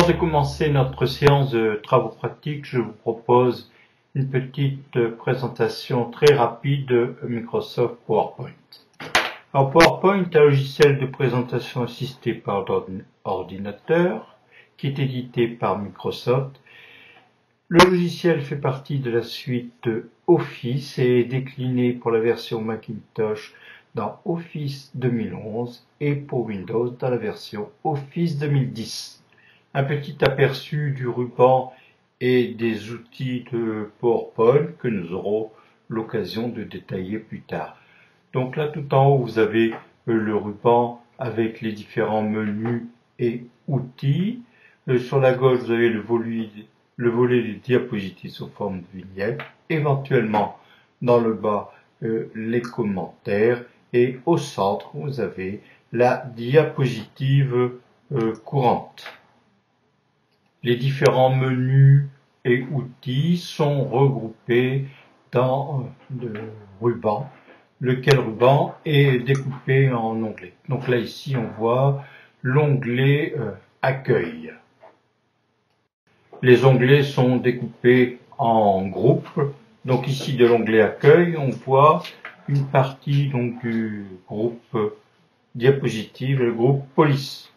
Avant de commencer notre séance de travaux pratiques, je vous propose une petite présentation très rapide de Microsoft PowerPoint. Alors PowerPoint est un logiciel de présentation assisté par ordinateur qui est édité par Microsoft. Le logiciel fait partie de la suite Office et est décliné pour la version Macintosh dans Office 2011 et pour Windows dans la version Office 2010. Un petit aperçu du ruban et des outils de PowerPoint que nous aurons l'occasion de détailler plus tard. Donc là tout en haut vous avez le ruban avec les différents menus et outils. Sur la gauche vous avez le volet des diapositives sous forme de vignette. Éventuellement dans le bas les commentaires et au centre vous avez la diapositive courante. Les différents menus et outils sont regroupés dans le ruban, lequel ruban est découpé en onglets. Donc là ici on voit l'onglet Accueil. Les onglets sont découpés en groupes. Donc ici de l'onglet Accueil on voit une partie donc du groupe diapositive, le groupe Police.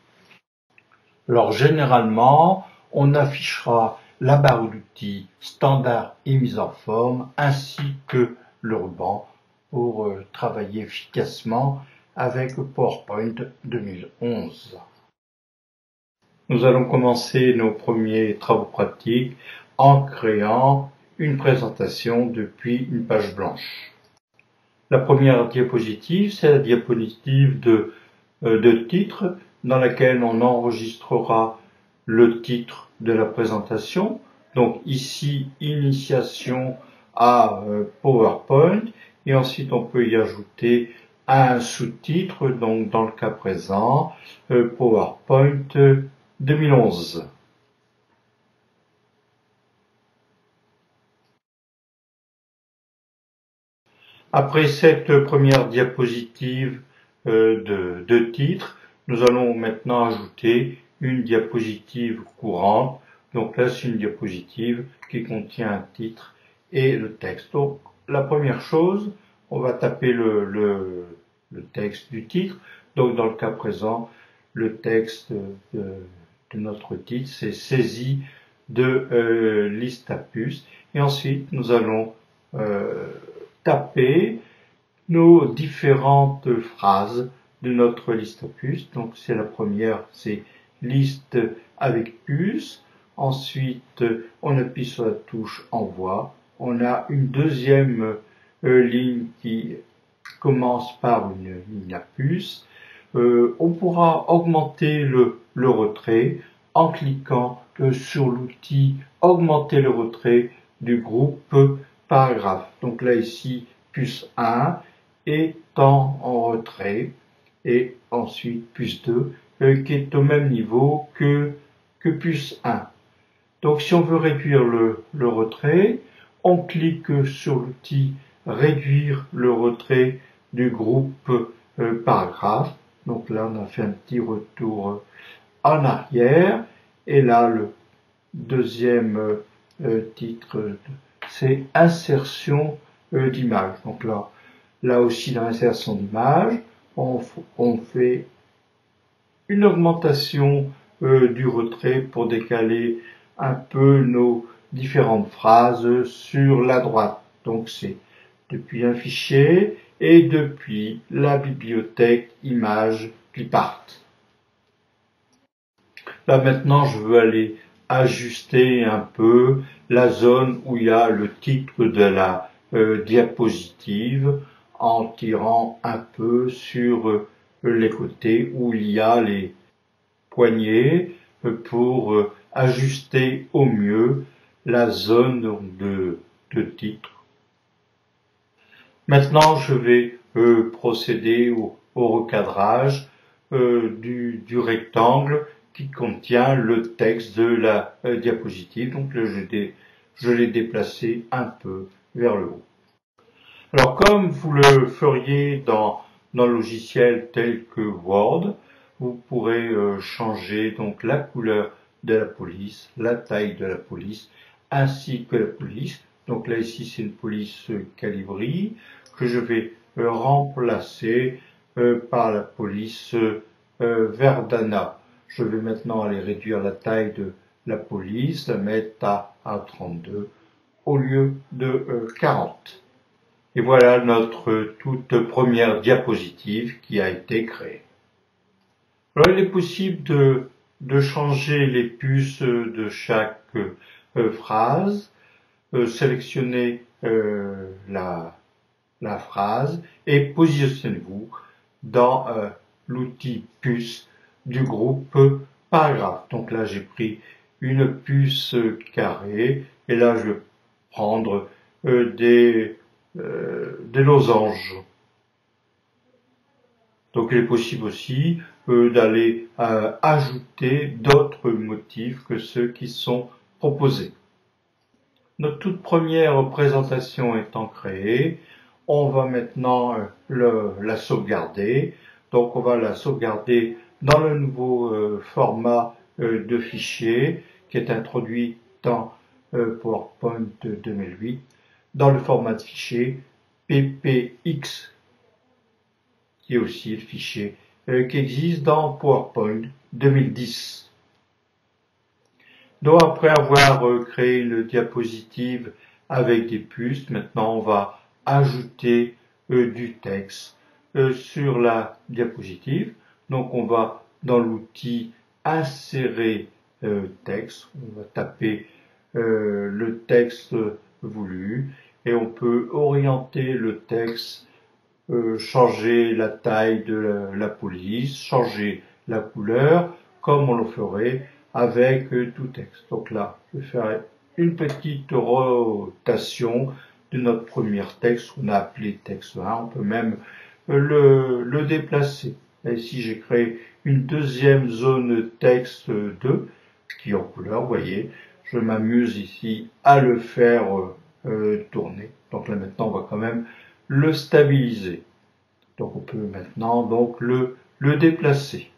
Alors généralement on affichera la barre d'outils standard et mise en forme ainsi que le ruban pour travailler efficacement avec PowerPoint 2011. Nous allons commencer nos premiers travaux pratiques en créant une présentation depuis une page blanche. La première diapositive, c'est la diapositive de titre dans laquelle on enregistrera le titre de la présentation. Donc ici, initiation à PowerPoint, et ensuite on peut y ajouter un sous-titre, donc dans le cas présent, PowerPoint 2011. Après cette première diapositive de titre, nous allons maintenant ajouter une diapositive courante. Donc là, c'est une diapositive qui contient un titre et le texte. Donc la première chose, on va taper le texte du titre. Donc dans le cas présent, le texte de notre titre, c'est saisie de liste à puces. Et ensuite, nous allons taper nos différentes phrases de notre liste à puces. Donc c'est la première, c'est liste avec puce. Ensuite, on appuie sur la touche envoi. On a une deuxième ligne qui commence par une ligne à puce. On pourra augmenter le retrait en cliquant sur l'outil augmenter le retrait du groupe paragraphe. Donc là ici, puce 1 étant en retrait et ensuite puce 2 qui est au même niveau que puce 1. Donc si on veut réduire le retrait, on clique sur l'outil réduire le retrait du groupe paragraphe. Donc là on a fait un petit retour en arrière et là le deuxième titre c'est insertion d'image. Donc là aussi dans l'insertion d'image, on fait une augmentation du retrait pour décaler un peu nos différentes phrases sur la droite. Donc c'est depuis un fichier et depuis la bibliothèque images clipart. Là maintenant je veux aller ajuster un peu la zone où il y a le titre de la diapositive en tirant un peu sur les côtés où il y a les poignées pour ajuster au mieux la zone de titre. Maintenant je vais procéder au recadrage du rectangle qui contient le texte de la diapositive. Donc là, je l'ai déplacé un peu vers le haut. Alors comme vous le feriez dans le logiciel tel que Word, vous pourrez changer donc la couleur de la police, la taille de la police, ainsi que la police. Donc là ici c'est une police Calibri que je vais remplacer par la police Verdana. Je vais maintenant aller réduire la taille de la police, la mettre à 32 au lieu de 40. Et voilà notre toute première diapositive qui a été créée. Alors il est possible de changer les puces de chaque phrase, sélectionnez la phrase et positionnez-vous dans l'outil puce du groupe paragraphe. Donc là j'ai pris une puce carrée et là je vais prendre des losanges. Donc il est possible aussi d'aller ajouter d'autres motifs que ceux qui sont proposés. Notre toute première présentation étant créée, on va maintenant la sauvegarder. Donc on va la sauvegarder dans le nouveau format de fichier qui est introduit dans PowerPoint 2008, dans le format de fichier PPX, qui est aussi le fichier qui existe dans PowerPoint 2010. Donc après avoir créé une diapositive avec des puces, maintenant on va ajouter du texte sur la diapositive. Donc on va dans l'outil insérer texte, on va taper le texte voulu et on peut orienter le texte, changer la taille de la police, changer la couleur comme on le ferait avec tout texte. Donc là, je vais faire une petite rotation de notre premier texte qu'on a appelé texte 1. On peut même le déplacer. Là, ici, j'ai créé une deuxième zone texte 2 qui est en couleur. Vous voyez, je m'amuse ici à le faire tourner. Donc là, maintenant, on va quand même le stabiliser. Donc on peut maintenant donc le déplacer.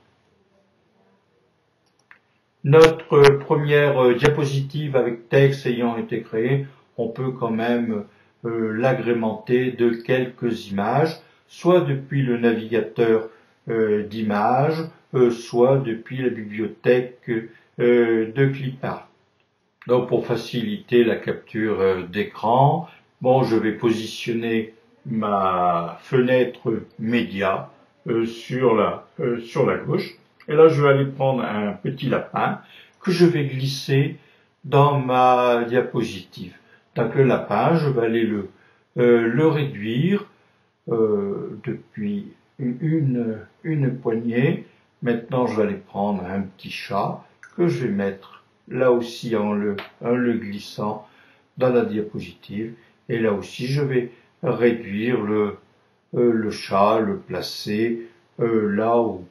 Notre première diapositive avec texte ayant été créée, on peut quand même l'agrémenter de quelques images, soit depuis le navigateur d'images, soit depuis la bibliothèque de clipart. Donc pour faciliter la capture d'écran, bon, je vais positionner ma fenêtre média sur la gauche. Et là, je vais aller prendre un petit lapin que je vais glisser dans ma diapositive. Donc le lapin, je vais aller le réduire depuis une poignée. Maintenant, je vais aller prendre un petit chat que je vais mettre là aussi en le glissant dans la diapositive. Et là aussi, je vais réduire le chat, le placer là où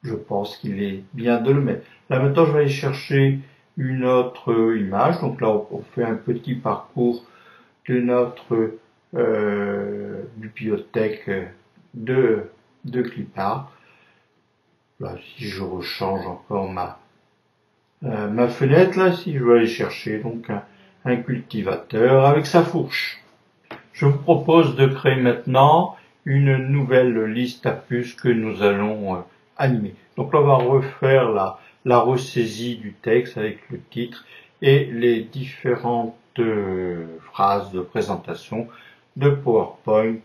je pense qu'il est bien de le mettre. Là maintenant, je vais aller chercher une autre image. Donc là, on fait un petit parcours de notre bibliothèque de clipart. Là, si je rechange encore ma fenêtre, là, si je vais aller chercher donc un cultivateur avec sa fourche. Je vous propose de créer maintenant une nouvelle liste à puces que nous allons animer. Donc là, on va refaire la ressaisie du texte avec le titre et les différentes phrases de présentation de PowerPoint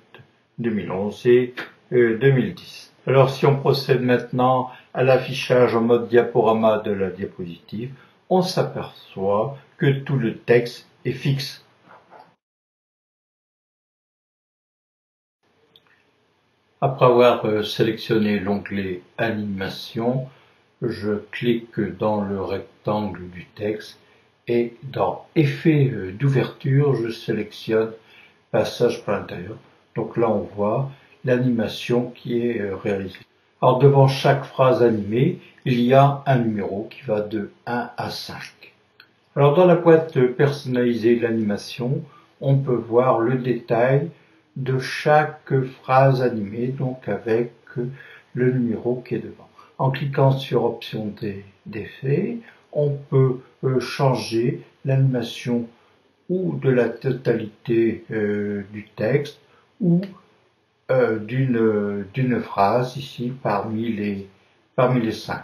2011 et 2010. Alors si on procède maintenant à l'affichage en mode diaporama de la diapositive, on s'aperçoit que tout le texte est fixe. Après avoir sélectionné l'onglet Animation, je clique dans le rectangle du texte et dans Effet d'ouverture, je sélectionne Passage par l'intérieur. Donc là, on voit l'animation qui est réalisée. Alors devant chaque phrase animée, il y a un numéro qui va de 1 à 5. Alors dans la boîte personnalisée de l'animation, on peut voir le détail de chaque phrase animée, donc avec le numéro qui est devant. En cliquant sur Option d'effet, on peut changer l'animation ou de la totalité du texte ou d'une phrase ici parmi les 5.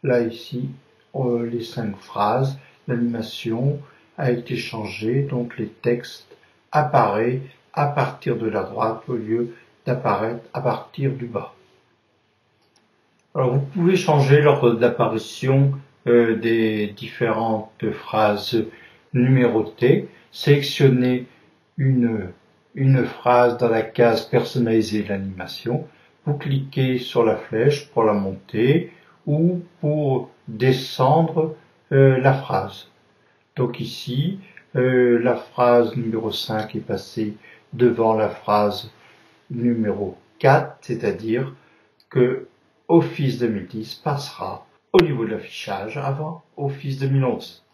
Là ici, les 5 phrases, l'animation a été changée, donc les textes apparaissent à partir de la droite au lieu d'apparaître à partir du bas. Alors vous pouvez changer l'ordre d'apparition des différentes phrases numérotées. Sélectionnez une phrase dans la case personnaliser l'animation. Vous cliquez sur la flèche pour la monter ou pour descendre la phrase. Donc ici, la phrase numéro 5 est passée devant la phrase numéro 4, c'est-à-dire que Office 2010 passera au niveau de l'affichage avant Office 2011.